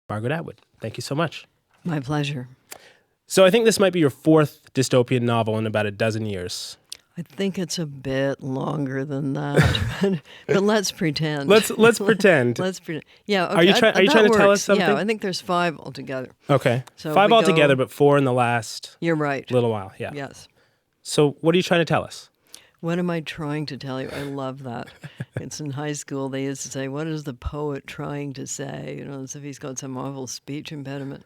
Margaret Atwood. Thank you so much. My pleasure. So I think this might be your fourth dystopian novel in about a dozen years. I think it's a bit longer than that, but let's pretend. Let's pretend. Let's pretend. Yeah. Okay, Are you trying to tell us something? Yeah, I think there's 5 altogether. Okay. So 5 altogether, but 4 in the last You're right. little while. Yeah. Yes. So what are you trying to tell us? What am I trying to tell you? I love that. It's in high school. They used to say, "What is the poet trying to say?" As if he's got some awful speech impediment.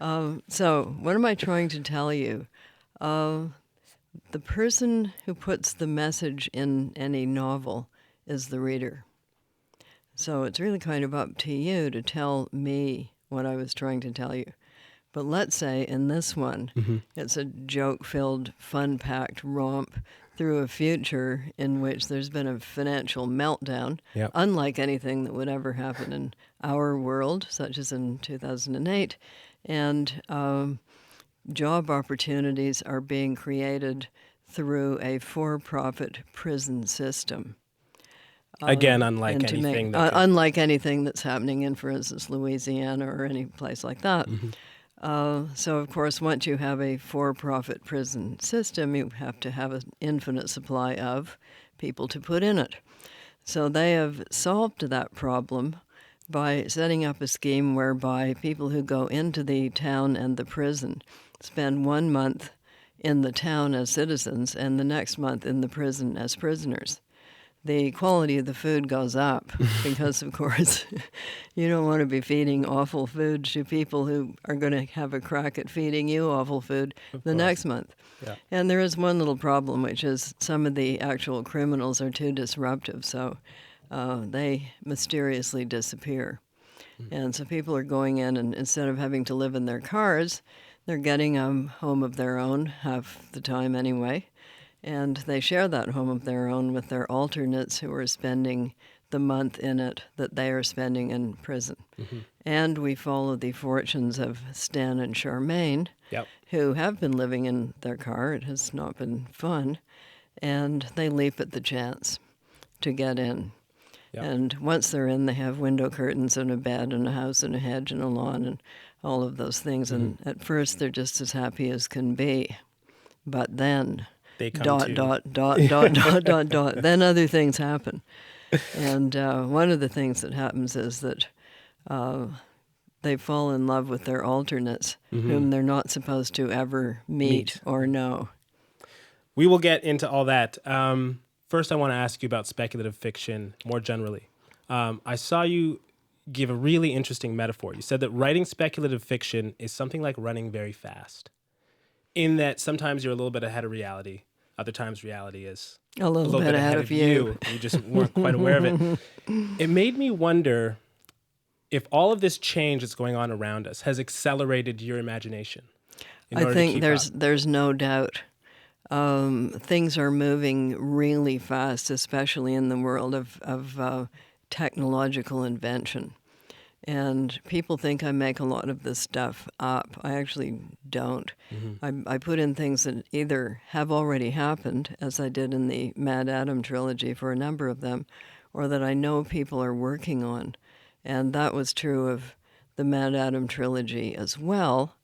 So what am I trying to tell you? The person who puts the message in any novel is the reader. So it's really kind of up to you to tell me what I was trying to tell you. But let's say in this one, it's a joke-filled, fun-packed romp through a future in which there's been a financial meltdown, unlike anything that would ever happen in our world, such as in 2008. And job opportunities are being created through a for-profit prison system. Again, unlike anything that's happening in, for instance, Louisiana or any place like that. So, of course, once you have a for-profit prison system, you have to have an infinite supply of people to put in it. So they have solved that problem by setting up a scheme whereby people who go into the town and the prison spend 1 month in the town as citizens and the next month in the prison as prisoners. The quality of the food goes up because, of course, you don't want to be feeding awful food to people who are going to have a crack at feeding you awful food next month. Yeah. And there is one little problem, which is some of the actual criminals are too disruptive, so they mysteriously disappear. And so people are going in, and instead of having to live in their cars, they're getting a home of their own, half the time anyway. And they share that home of their own with their alternates who are spending the month in it that they are spending in prison. And we follow the fortunes of Stan and Charmaine, who have been living in their car. It has not been fun. And they leap at the chance to get in. And once they're in, they have window curtains and a bed and a house and a hedge and a lawn and all of those things. And at first, they're just as happy as can be. But then... Then other things happen. And one of the things that happens is that they fall in love with their alternates, whom they're not supposed to ever meet or know. We will get into all that. First, I want to ask you about speculative fiction more generally. I saw you give a really interesting metaphor. You said that writing speculative fiction is something like running very fast, in that sometimes you're a little bit ahead of reality. Other times reality is a little bit ahead of you. You just weren't quite aware of it. It made me wonder if all of this change that's going on around us has accelerated your imagination. I think there's no doubt. Things are moving really fast, especially in the world of technological invention. And people think I make a lot of this stuff up. I actually don't. I put in things that either have already happened, as I did in the Mad Adam trilogy for a number of them, or that I know people are working on. And that was true of the Mad Adam trilogy as well.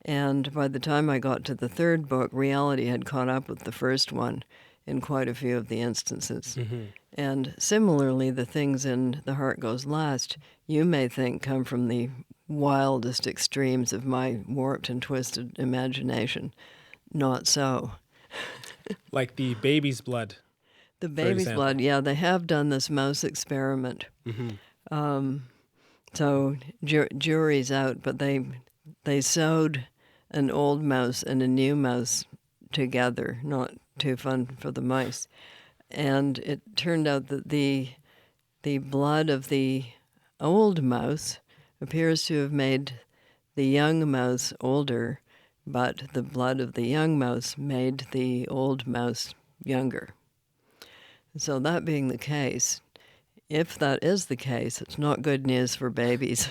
And by the time I got to the third book, reality had caught up with the first one in quite a few of the instances. And similarly, the things in The Heart Goes Last, you may think come from the wildest extremes of my warped and twisted imagination. Not so. Like the baby's blood. The baby's blood, yeah. They have done this mouse experiment. So jury's out, but they sewed an old mouse and a new mouse together, not too fun for the mice. And it turned out that the blood of the old mouse appears to have made the young mouse older, but the blood of the young mouse made the old mouse younger. So that being the case, if that is the case, it's not good news for babies.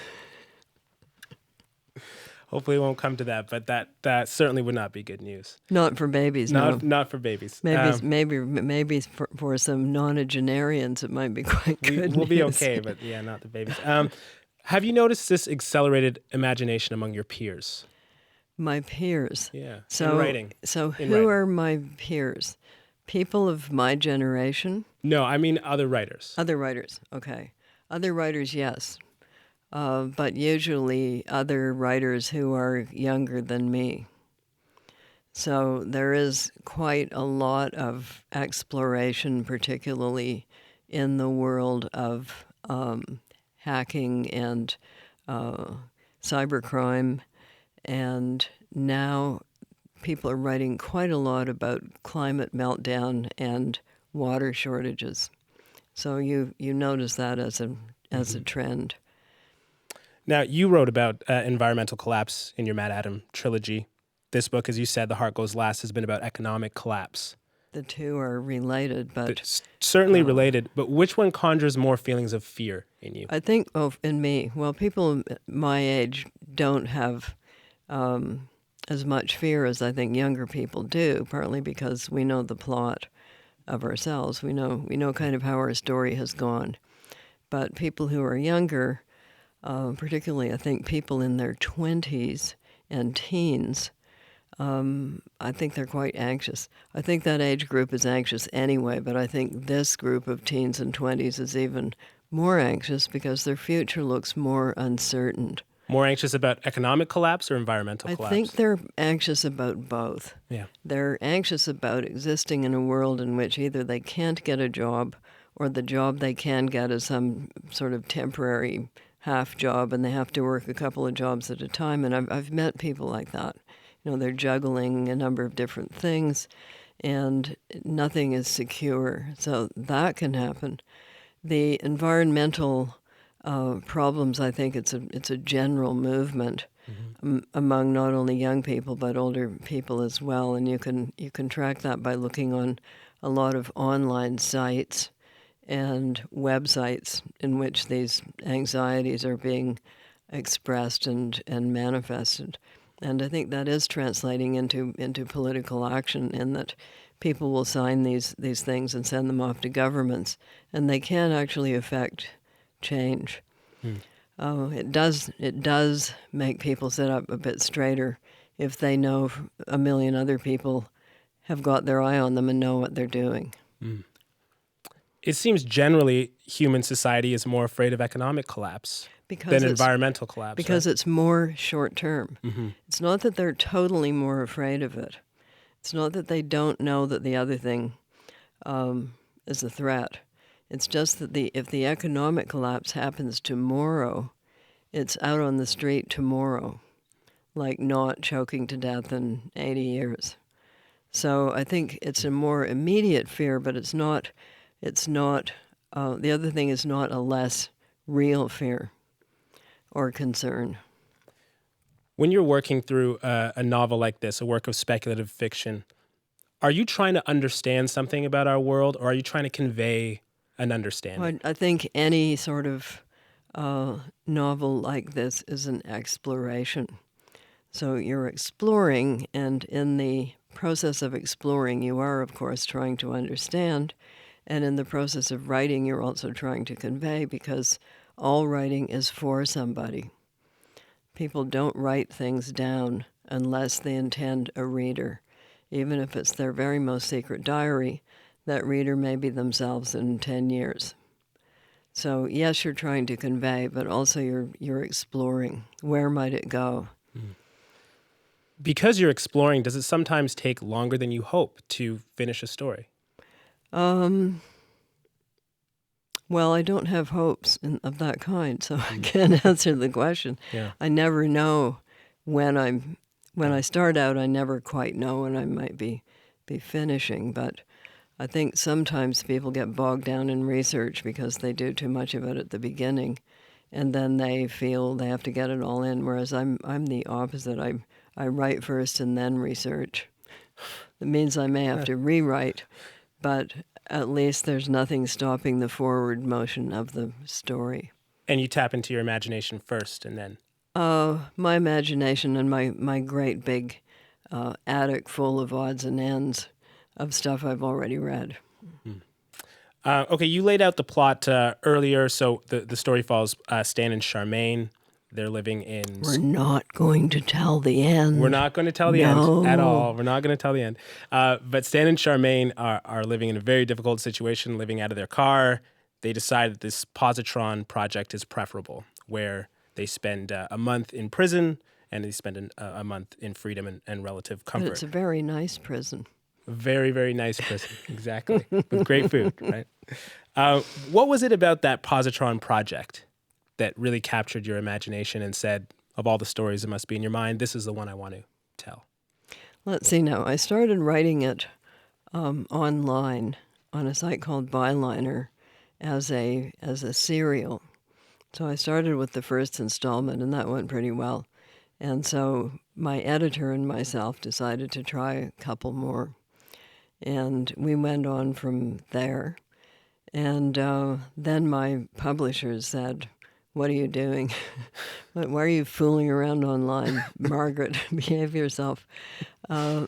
Hopefully it won't come to that, but that certainly would not be good news. Not for babies, no. Not for babies. Maybe for some nonagenarians it might be quite good We'll news. be okay, but yeah, not the babies. Have you noticed this accelerated imagination among your peers? My peers. Yeah, So, in writing. So In who writing. are my peers? People of my generation? No, I mean other writers. Other writers, okay. Other writers, yes. But usually other writers who are younger than me. So there is quite a lot of exploration, particularly in the world of hacking and cybercrime. And now people are writing quite a lot about climate meltdown and water shortages. So you notice that as a trend. Now, you wrote about environmental collapse in your Mad Adam trilogy. This book, as you said, The Heart Goes Last, has been about economic collapse. The two are related, but It's certainly related, but which one conjures more feelings of fear in you? I think, in me, well, people my age don't have as much fear as I think younger people do, partly because we know the plot of ourselves. We know kind of how our story has gone. But people who are younger, particularly I think people in their 20s and teens, I think they're quite anxious. I think that age group is anxious anyway, but I think this group of teens and 20s is even more anxious because their future looks more uncertain. More anxious about economic collapse or environmental collapse? I think they're anxious about both. Yeah. They're anxious about existing in a world in which either they can't get a job or the job they can get is some sort of temporary half job and they have to work a couple of jobs at a time. And I've met people like that. You know, they're juggling a number of different things and nothing is secure. So that can happen. The environmental problems, I think it's a general movement among not only young people but older people as well, and you can track that by looking on a lot of online sites and websites in which these anxieties are being expressed and manifested. And I think that is translating into political action in that people will sign these things and send them off to governments, and they can actually affect change. It does make people sit up a bit straighter if they know a million other people have got their eye on them and know what they're doing. It seems generally human society is more afraid of economic collapse than environmental collapse. Because right? it's more short term. It's not that they're totally more afraid of it. It's not that they don't know that the other thing is a threat. It's just that if the economic collapse happens tomorrow, it's out on the street tomorrow, like not choking to death in 80 years. So I think it's a more immediate fear, but it's not, the other thing is not a less real fear or concern. When you're working through a novel like this, a work of speculative fiction, are you trying to understand something about our world, or are you trying to convey an understanding? Well, I think any sort of novel like this is an exploration. So you're exploring, and in the process of exploring, you are, of course, trying to understand. And in the process of writing, you're also trying to convey, because all writing is for somebody. People don't write things down unless they intend a reader. Even if it's their very most secret diary, that reader may be themselves in 10 years. So yes, you're trying to convey, but also you're exploring. Where might it go? Because you're exploring, does it sometimes take longer than you hope to finish a story? Well, I don't have hopes of that kind, so I can't answer the question. Yeah. I never know when I start out, I never quite know when I might be finishing, but I think sometimes people get bogged down in research because they do too much of it at the beginning, and then they feel they have to get it all in, whereas I'm the opposite. I write first and then research. It means I may have to rewrite, but at least there's nothing stopping the forward motion of the story. And you tap into your imagination first and then? My imagination and my great big attic full of odds and ends of stuff I've already read. Okay, you laid out the plot earlier. So the story follows Stan and Charmaine. They're living in... We're not going to tell the end. We're not going to tell the end at all. We're not going to tell the end. But Stan and Charmaine are living in a very difficult situation, living out of their car. They decide that this positron project is preferable, where they spend a month in prison and they spend a month in freedom and relative comfort. But it's a very nice prison. A very, very nice prison, exactly, with great food, right? What was it about that positron project that really captured your imagination and said, of all the stories that must be in your mind, this is the one I want to tell? Let's see now. I started writing it online on a site called Byliner as a serial. So I started with the first installment, and that went pretty well. And so my editor and myself decided to try a couple more. And we went on from there. And then my publishers said, "What are you doing? Why are you fooling around online? Margaret, behave yourself.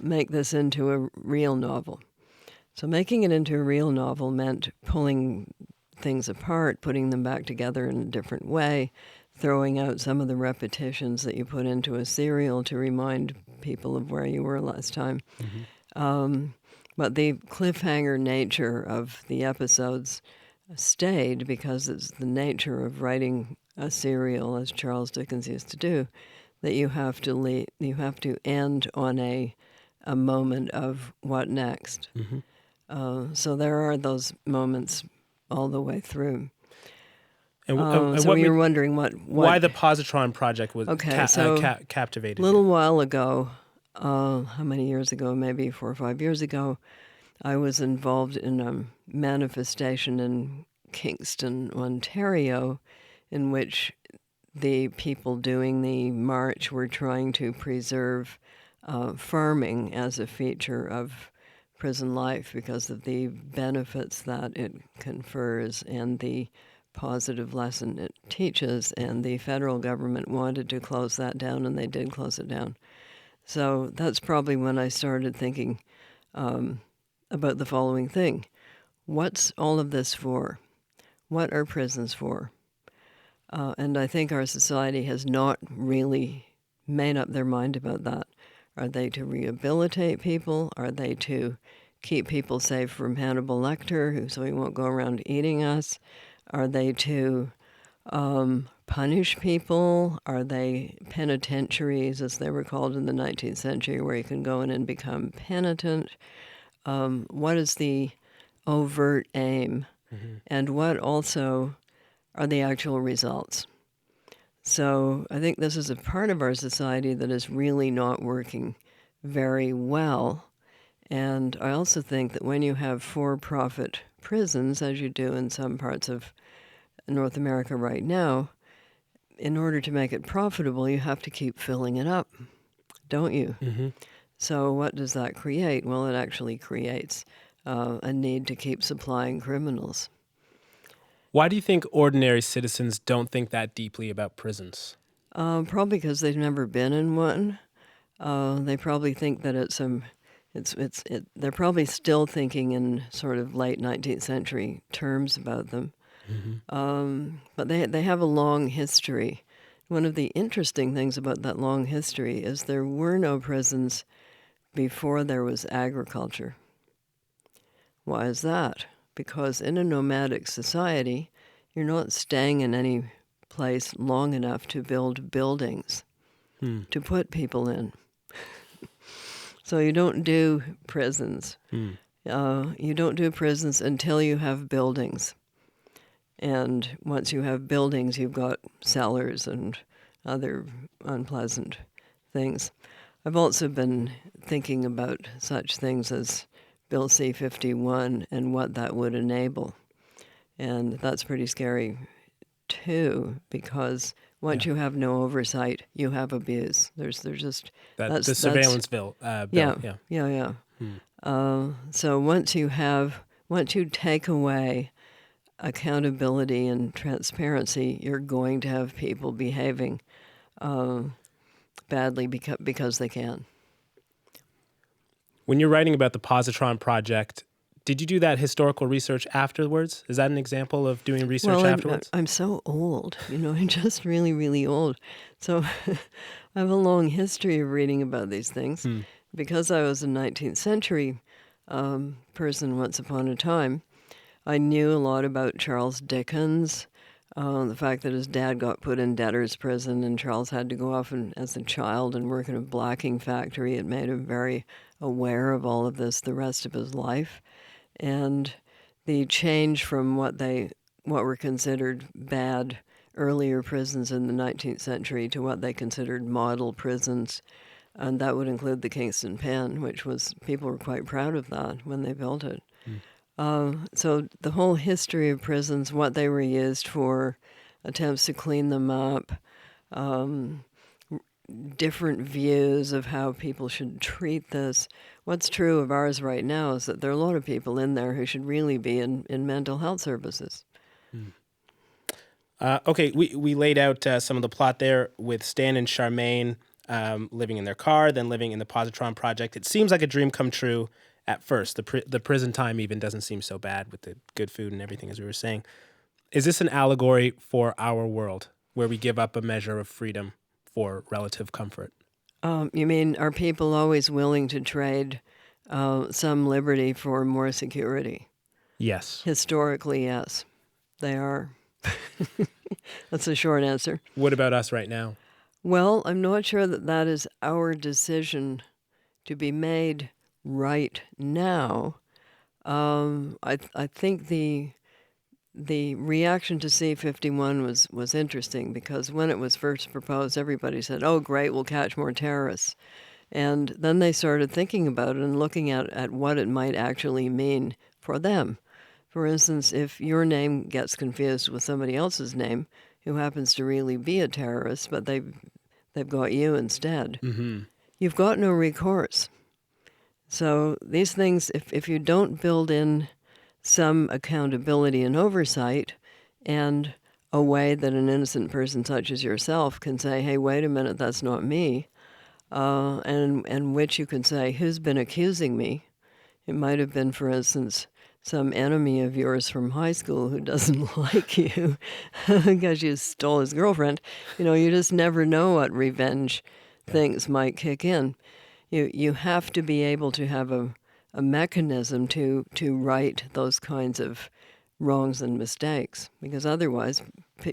Make this into a real novel." So making it into a real novel meant pulling things apart, putting them back together in a different way, throwing out some of the repetitions that you put into a serial to remind people of where you were last time. Mm-hmm. But the cliffhanger nature of the episodes stayed because it's the nature of writing a serial, as Charles Dickens used to do, that you have to end on a moment of what next. Mm-hmm. So there are those moments all the way through. And so you're wondering why the positron project was captivated. A little while ago, how many years ago? Maybe 4 or 5 years ago, I was involved in a manifestation in Kingston, Ontario, in which the people doing the march were trying to preserve farming as a feature of prison life because of the benefits that it confers and the positive lesson it teaches, and the federal government wanted to close that down, and they did close it down. So that's probably when I started thinking about the following thing. What's all of this for? What are prisons for? And I think our society has not really made up their mind about that. Are they to rehabilitate people? Are they to keep people safe from Hannibal Lecter, so he won't go around eating us? Are they to punish people? Are they penitentiaries, as they were called in the 19th century, where you can go in and become penitent? What is the overt aim? Mm-hmm. And what also are the actual results? So I think this is a part of our society that is really not working very well. And I also think that when you have for-profit prisons, as you do in some parts of North America right now, in order to make it profitable, you have to keep filling it up, don't you? Mm-hmm. So what does that create? Well, it actually creates a need to keep supplying criminals. Why do you think ordinary citizens don't think that deeply about prisons? Probably because they've never been in one. They probably think that they're probably still thinking in sort of late 19th century terms about them. Mm-hmm. But they have a long history. One of the interesting things about that long history is there were no prisons before there was agriculture. Why is that? Because in a nomadic society, you're not staying in any place long enough to build buildings to put people in. So you don't do prisons. You don't do prisons until you have buildings. And once you have buildings, you've got cellars and other unpleasant things. I've also been thinking about such things as Bill C-51 and what that would enable. And that's pretty scary, too, because once you have no oversight, you have abuse. There's just... the surveillance bill. Yeah. So once you take away accountability and transparency, you're going to have people behaving badly because they can. When you're writing about the positron project, Did you do that historical research afterwards? Is that an example of doing research Well, afterwards? I'm so old, I'm just really, really old. So I have a long history of reading about these things. Because I was a 19th century person once upon a time, I knew a lot about Charles Dickens, the fact that his dad got put in debtor's prison and Charles had to go off as a child and work in a blacking factory. It made him very aware of all of this the rest of his life. And the change from what were considered bad earlier prisons in the 19th century to what they considered model prisons, and that would include the Kingston Pen, which people were quite proud of that when they built it. So the whole history of prisons, what they were used for, attempts to clean them up, different views of how people should treat this. What's true of ours right now is that there are a lot of people in there who should really be in mental health services. Okay, we laid out some of the plot there with Stan and Charmaine living in their car, then living in the Positron Project. It seems like a dream come true at first. The prison time even doesn't seem so bad with the good food and everything, as we were saying. Is this an allegory for our world, where we give up a measure of freedom for relative comfort? You mean, are people always willing to trade some liberty for more security? Yes. Historically, yes, they are. That's a short answer. What about us right now? Well, I'm not sure that is our decision to be made right now. I think the reaction to C-51 was interesting because when it was first proposed, everybody said, "Oh, great, we'll catch more terrorists." And then they started thinking about it and looking at what it might actually mean for them. For instance, if your name gets confused with somebody else's name who happens to really be a terrorist, but they've got you instead, you've got no recourse. So these things, if you don't build in some accountability and oversight and a way that an innocent person such as yourself can say, "Hey, wait a minute, that's not me," and which you can say, "Who's been accusing me?" It might have been, for instance, some enemy of yours from high school who doesn't like you because you stole his girlfriend. You just never know what revenge things might kick in. You have to be able to have a mechanism to right those kinds of wrongs and mistakes, because otherwise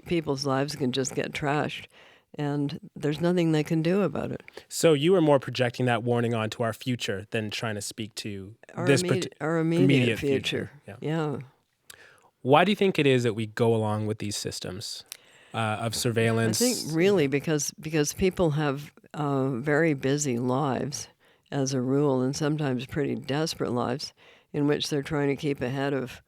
people's lives can just get trashed and there's nothing they can do about it. So you were more projecting that warning onto our future than trying to speak to our immediate future. Yeah. Why do you think it is that we go along with these systems of surveillance? I think really because people have very busy lives as a rule, and sometimes pretty desperate lives in which they're trying to keep ahead of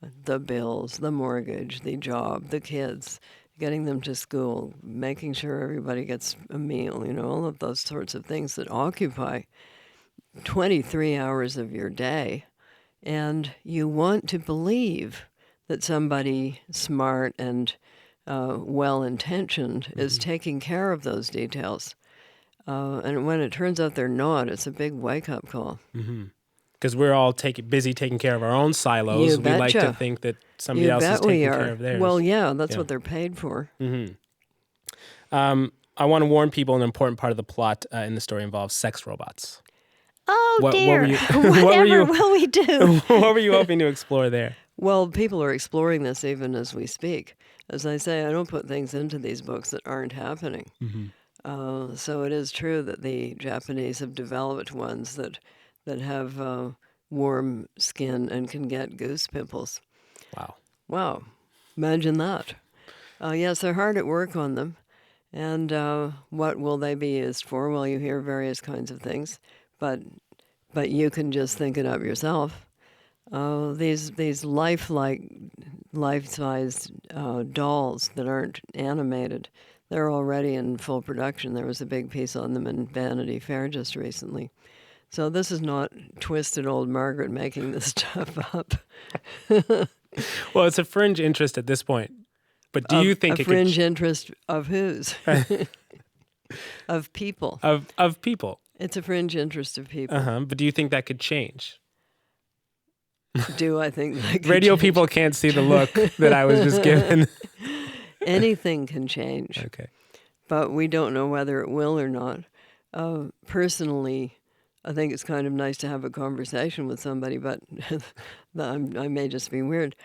the bills, the mortgage, the job, the kids, getting them to school, making sure everybody gets a meal, all of those sorts of things that occupy 23 hours of your day. And you want to believe that somebody smart and well-intentioned is taking care of those details. And when it turns out they're not, it's a big wake-up call. Because we're all busy taking care of our own silos. We like to think that somebody else is taking care of theirs. Well, yeah, that's what they're paid for. I want to warn people an important part of the plot in the story involves sex robots. Oh, dear. Whatever will we do? What were you hoping to explore there? Well, people are exploring this even as we speak. As I say, I don't put things into these books that aren't happening. So it is true that the Japanese have developed ones that have warm skin and can get goose pimples. Wow. Imagine that. Yes, they're hard at work on them. And what will they be used for? Well, you hear various kinds of things, but you can just think it up yourself. These life-sized dolls that aren't animated, they're already in full production. There was a big piece on them in Vanity Fair just recently. So this is not twisted old Margaret making this stuff up. Well, it's a fringe interest at this point. But do you think a fringe interest of whose? Of people. Of people. It's a fringe interest of people. But do you think that could change? Do I think that can Radio change? people can't see the look that I was just given. Anything can change, Okay. but we don't know whether it will or not. Personally, I think it's kind of nice to have a conversation with somebody, but I may just be weird.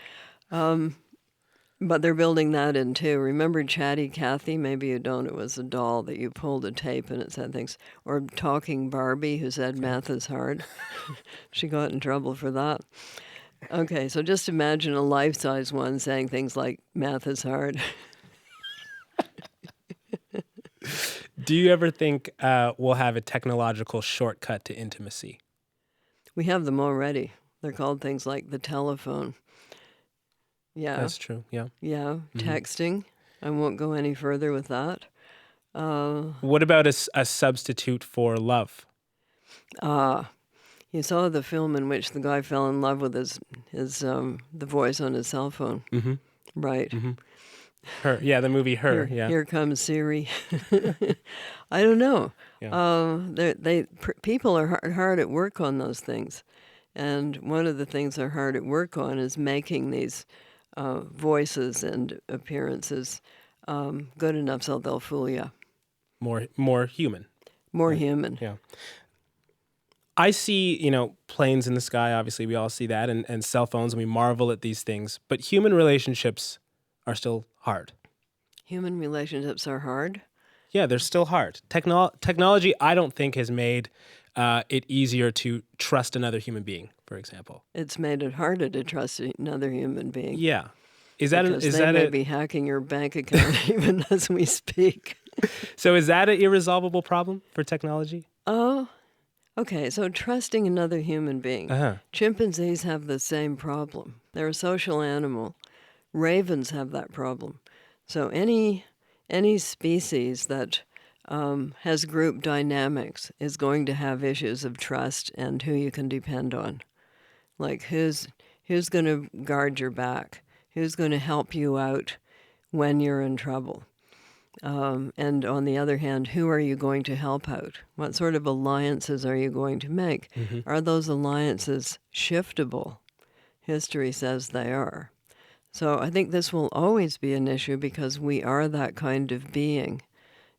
But they're building that in too. Remember Chatty Cathy? Maybe you don't. It was a doll that you pulled a tape and it said things. Or Talking Barbie, who said math is hard. She got in trouble for that. Okay, so just imagine a life-size one saying things like math is hard. Do you ever think we'll have a technological shortcut to intimacy? We have them already. They're called things like the telephone. Yeah. That's true. Yeah. Yeah, texting. I won't go any further with that. What about a substitute for love? You saw the film in which the guy fell in love with the voice on his cell phone, right? Her. Yeah, the movie Her. Yeah. Here comes Siri. I don't know. Yeah. People are hard at work on those things, and one of the things they're hard at work on is making these voices and appearances good enough so they'll fool you. More human. More human. Yeah. I see, planes in the sky. Obviously, we all see that, and cell phones, and we marvel at these things. But human relationships are still hard. Human relationships are hard. Yeah, they're still hard. Technology, I don't think, has made it easier to trust another human being, for example. It's made it harder to trust another human being. Yeah. They may be hacking your bank account even as we speak. So is that an irresolvable problem for technology? Oh, okay. So trusting another human being. Chimpanzees have the same problem. They're a social animal. Ravens have that problem. So any species that has group dynamics is going to have issues of trust and who you can depend on. Like who's going to guard your back? Who's going to help you out when you're in trouble? And on the other hand, who are you going to help out? What sort of alliances are you going to make? Are those alliances shiftable? History says they are. So I think this will always be an issue because we are that kind of being.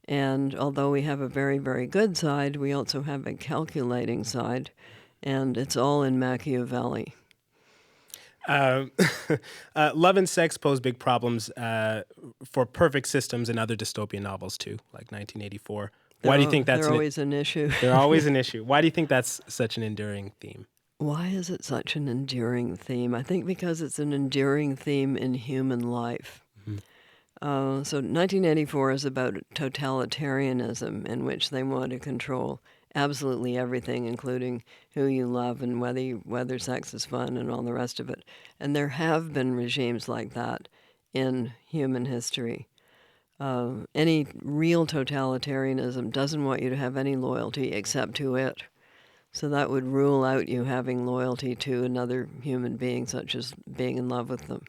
And although we have a very, very good side, we also have a calculating side. And it's all in Machiavelli. Love and sex pose big problems for perfect systems in other dystopian novels too, like 1984. Why do you think that's they're always an issue? They're always an issue. Why do you think that's such an enduring theme? Why is it such an enduring theme? I think because it's an enduring theme in human life. So 1984 is about totalitarianism, in which they want to control absolutely everything, including who you love and whether sex is fun and all the rest of it. And there have been regimes like that in human history. Any real totalitarianism doesn't want you to have any loyalty except to it. So that would rule out you having loyalty to another human being, such as being in love with them.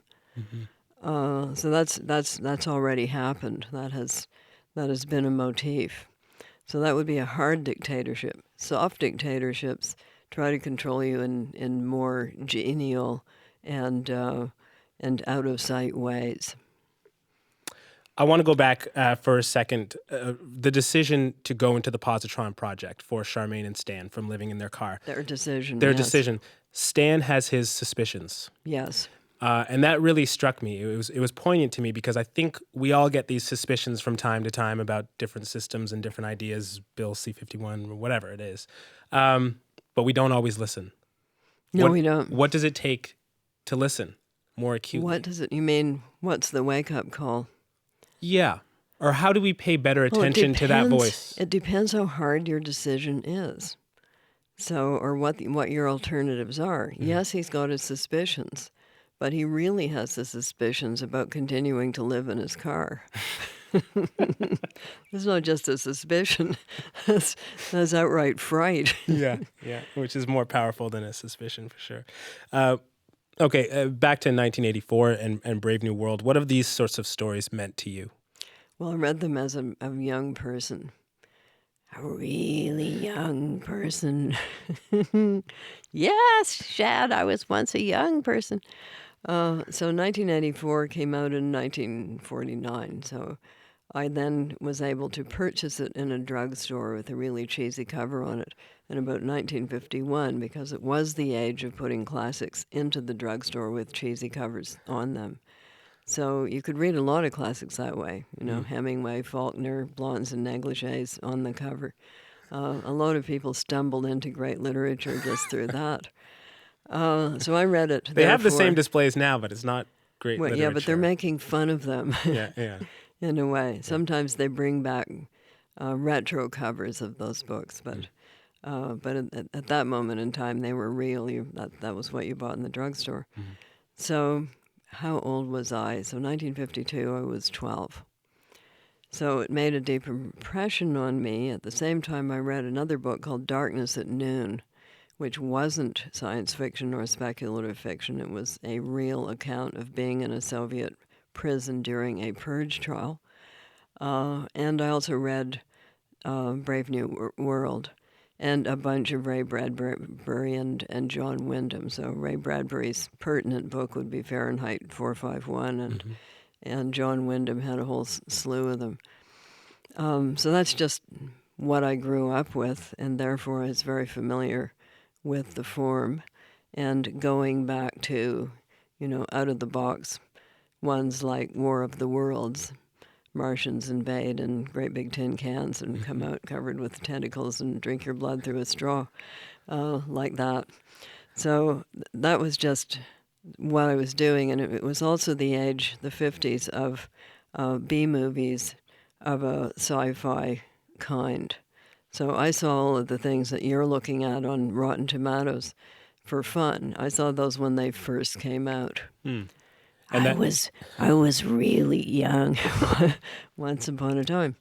So that's already happened. That has been a motif. So that would be a hard dictatorship. Soft dictatorships try to control you in more genial and out of sight ways. I want to go back for a second. The decision to go into the positron project for Charmaine and Stan from living in their car. Their decision. Their yes. decision. Stan has his suspicions. Yes. And that really struck me. It was poignant to me because I think we all get these suspicions from time to time about different systems and different ideas, Bill C-51, or whatever it is. But we don't always listen. No, we don't. What does it take to listen more acutely? You mean, what's the wake-up call? Yeah. Or how do we pay better attention to that voice? It depends how hard your decision is. So, or what your alternatives are. Yes, he's got his suspicions, but he really has the suspicions about continuing to live in his car. It's not just a suspicion. That's outright fright. Yeah, which is more powerful than a suspicion for sure. Okay, back to 1984 and Brave New World. What have these sorts of stories meant to you? Well, I read them as a young person. A really young person. Yes, Shad, I was once a young person. So 1984 came out in 1949. So I then was able to purchase it in a drugstore with a really cheesy cover on it in about 1951 because it was the age of putting classics into the drugstore with cheesy covers on them. So you could read a lot of classics that way, Hemingway, Faulkner, Blondes and Negligees on the cover. A lot of people stumbled into great literature just through that. So I read it. They have the same displays now, but it's not great literature. Yeah, but they're making fun of them. Yeah. In a way. Sometimes they bring back retro covers of those books, but at that moment in time, they were real. That was what you bought in the drugstore. Mm-hmm. So how old was I? So 1952, I was 12. So it made a deep impression on me. At the same time, I read another book called Darkness at Noon, which wasn't science fiction or speculative fiction. It was a real account of being in a Soviet prison during a purge trial. And I also read Brave New World and a bunch of Ray Bradbury and John Wyndham. So Ray Bradbury's pertinent book would be Fahrenheit 451, and John Wyndham had a whole slew of them. So that's just what I grew up with, and therefore is very familiar with the form. And going back to, out-of-the-box ones like War of the Worlds, Martians invade in great big tin cans and come out covered with tentacles and drink your blood through a straw, like that. So that was just what I was doing, and it was also the age, the 50s, of B-movies of a sci-fi kind. So I saw all of the things that you're looking at on Rotten Tomatoes for fun. I saw those when they first came out. And I was really young once upon a time.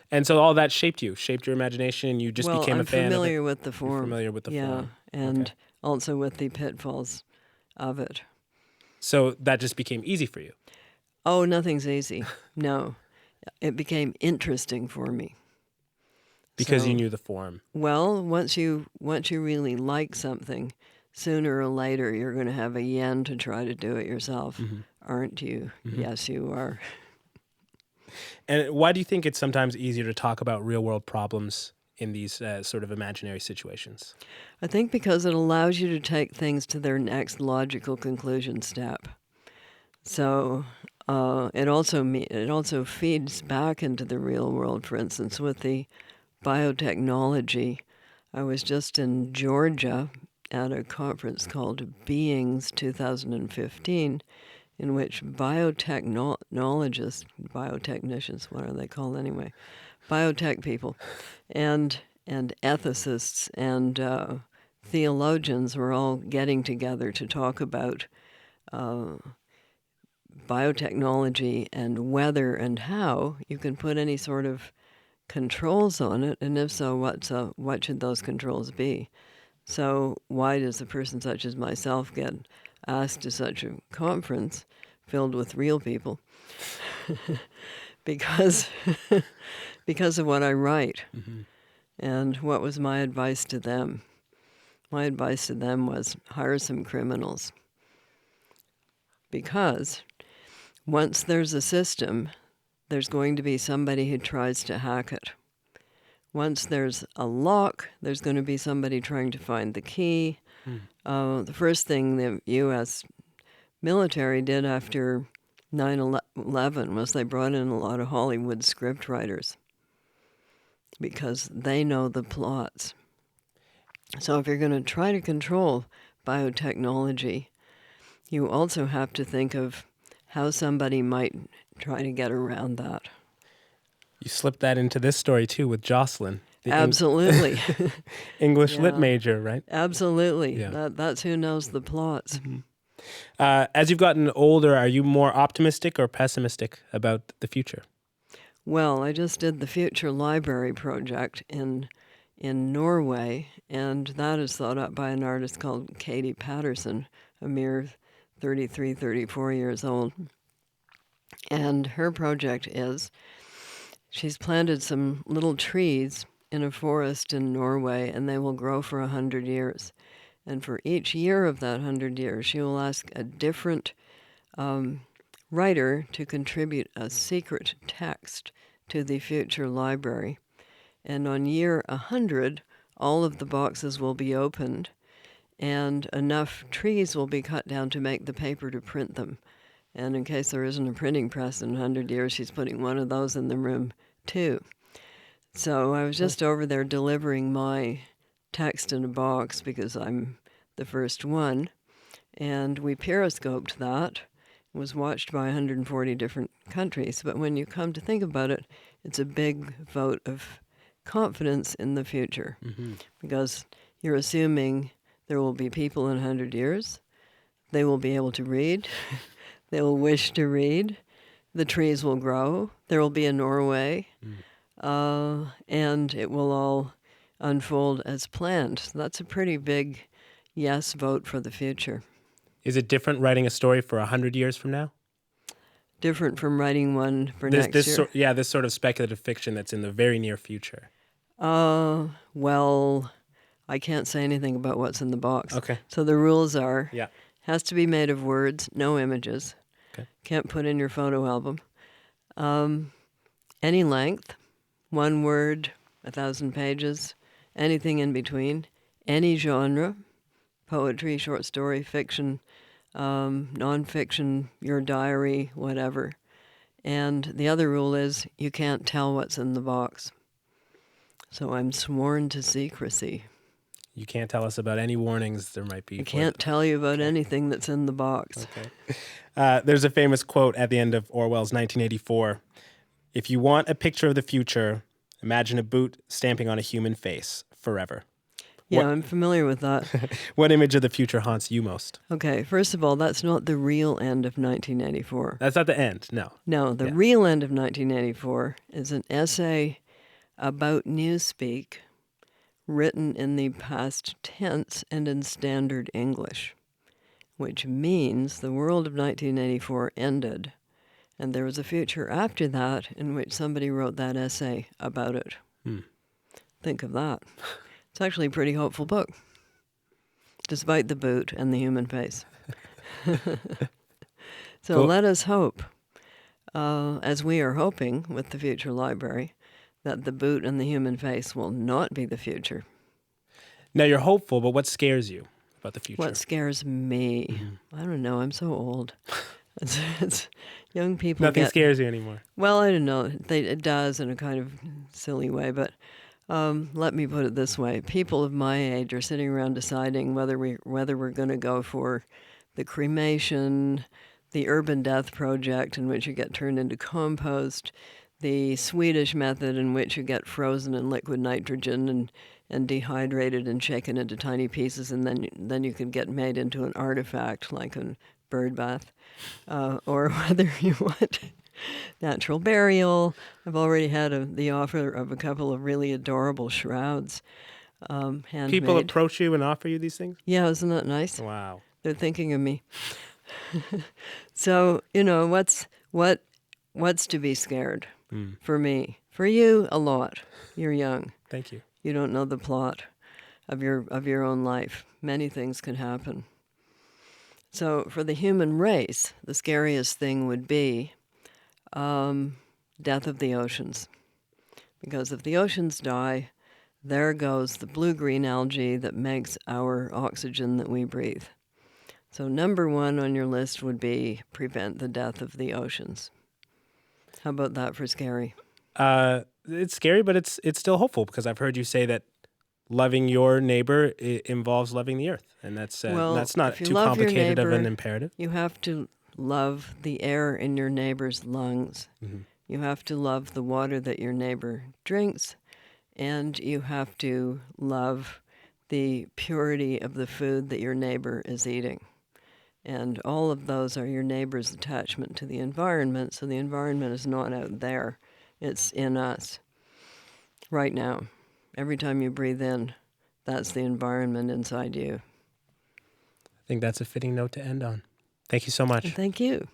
And so all that shaped your imagination, and you just became a fan of it? I'm familiar with the form. You're familiar with the form. Yeah, and also with the pitfalls of it. So that just became easy for you? Oh, nothing's easy. No. It became interesting for me. Because you knew the form. Well, once you really like something, sooner or later you're going to have a yen to try to do it yourself, aren't you? Yes, you are. And why do you think it's sometimes easier to talk about real-world problems in these sort of imaginary situations? I think because it allows you to take things to their next logical conclusion step. So it also feeds back into the real world. For instance, with the biotechnology, I was just in Georgia at a conference called Beings 2015, in which biotechnologists, biotechnicians, what are they called anyway? Biotech people, and ethicists and theologians were all getting together to talk about biotechnology and whether and how you can put any sort of controls on it, and if so, what should those controls be? So why does a person such as myself get asked to such a conference filled with real people? because of what I write. And what was my advice to them? My advice to them was hire some criminals. Because once there's a system, there's going to be somebody who tries to hack it. Once there's a lock, there's going to be somebody trying to find the key. The first thing the U.S. military did after 9/11 was they brought in a lot of Hollywood scriptwriters because they know the plots. So if you're going to try to control biotechnology, you also have to think of how somebody might try to get around that. You slipped that into this story, too, with Jocelyn. Absolutely. English lit major, right? Absolutely. Yeah. That's who knows the plots. As you've gotten older, are you more optimistic or pessimistic about the future? Well, I just did the Future Library project in Norway, and that is thought up by an artist called Katie Patterson, a mere 33, 34 years old. And her project is she's planted some little trees in a forest in Norway, and they will grow for 100 years. And for each year of that 100 years, she will ask a different writer to contribute a secret text to the future library. And on year 100, all of the boxes will be opened, and enough trees will be cut down to make the paper to print them. And in case there isn't a printing press in 100 years, she's putting one of those in the room, too. So I was just over there delivering my text in a box because I'm the first one, and we periscoped that. It was watched by 140 different countries. But when you come to think about it, it's a big vote of confidence in the future, because you're assuming there will be people in 100 years. They will be able to read. They will wish to read. The trees will grow. There will be a Norway. And it will all unfold as planned. So that's a pretty big yes vote for the future. Is it different writing a story for 100 years from now? Different from writing one for next year? This sort of speculative fiction that's in the very near future. Well, I can't say anything about what's in the box. Okay. So the rules are, Yeah. has to be made of words, no images. Okay. Can't put in your photo album. Any length, 1 word, 1,000 pages, anything in between, any genre, poetry, short story, fiction, nonfiction, your diary, whatever. And the other rule is you can't tell what's in the box. So I'm sworn to secrecy. You can't tell us about any warnings there might be. I can't tell you about anything that's in the box. Okay. There's a famous quote at the end of Orwell's 1984. If you want a picture of the future, imagine a boot stamping on a human face forever. Yeah, I'm familiar with that. What image of the future haunts you most? Okay, first of all, that's not the real end of 1984. That's not the end, no. No, the real end of 1984 is an essay about Newspeak written in the past tense and in standard English, which means the world of 1984 ended, and there was a future after that in which somebody wrote that essay about it. Think of that. It's actually a pretty hopeful book, despite the boot and the human face. So Cool. Let us hope, as we are hoping with the future library, that the boot and the human face will not be the future. Now, you're hopeful, but what scares you about the future? What scares me? I don't know. I'm so old. It's young people Nothing scares you anymore. Well, I don't know. It does in a kind of silly way, but let me put it this way. People of my age are sitting around deciding whether we're going to go for the cremation, the urban death project in which you get turned into compost, the Swedish method in which you get frozen in liquid nitrogen and dehydrated and shaken into tiny pieces, and then you can get made into an artifact like a bird bath, or whether you want natural burial. I've already had the offer of a couple of really adorable shrouds, handmade. People approach you and offer you these things? Yeah, isn't that nice? Wow. They're thinking of me. So, what's to be scared for me? For you, a lot. You're young. Thank you. You don't know the plot of your own life. Many things can happen. So for the human race, the scariest thing would be death of the oceans. Because if the oceans die, there goes the blue-green algae that makes our oxygen that we breathe. So number 1 on your list would be prevent the death of the oceans. How about that for scary? It's scary, but it's still hopeful, because I've heard you say that loving your neighbor involves loving the earth, and that's not too complicated of an imperative. You have to love the air in your neighbor's lungs. You have to love the water that your neighbor drinks, and you have to love the purity of the food that your neighbor is eating. And all of those are your neighbor's attachment to the environment, so the environment is not out there. It's in us right now. Every time you breathe in, that's the environment inside you. I think that's a fitting note to end on. Thank you so much. Thank you.